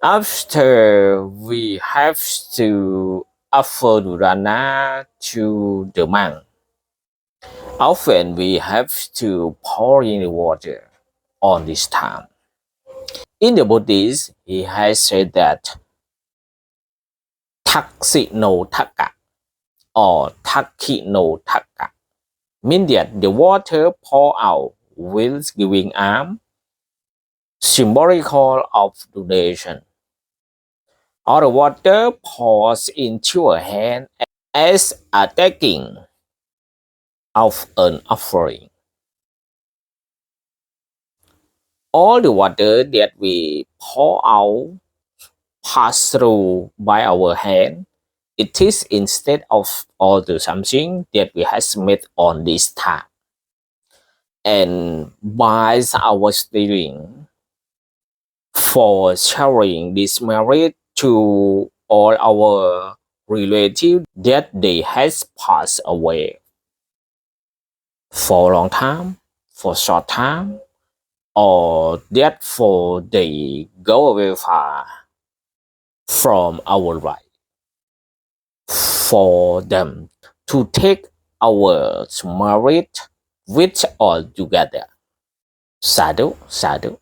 After we have to offer dharana to the monk, often we have to pour in the water on this time. In the Buddhist, he has said that taksino taka or takino taka means that the water pour out with giving alms, symbolical of donation, or the water pours into a hand as a taking of an offering. All the water that we pour out pass through by our hand. It is instead of all the something that we have made on this time. And by our stealing for sharing this merit to all our relatives that they has passed away for a long time, for short time, or that for they go away far from our life. For them to take our merit with all together. Sadhu, sadhu.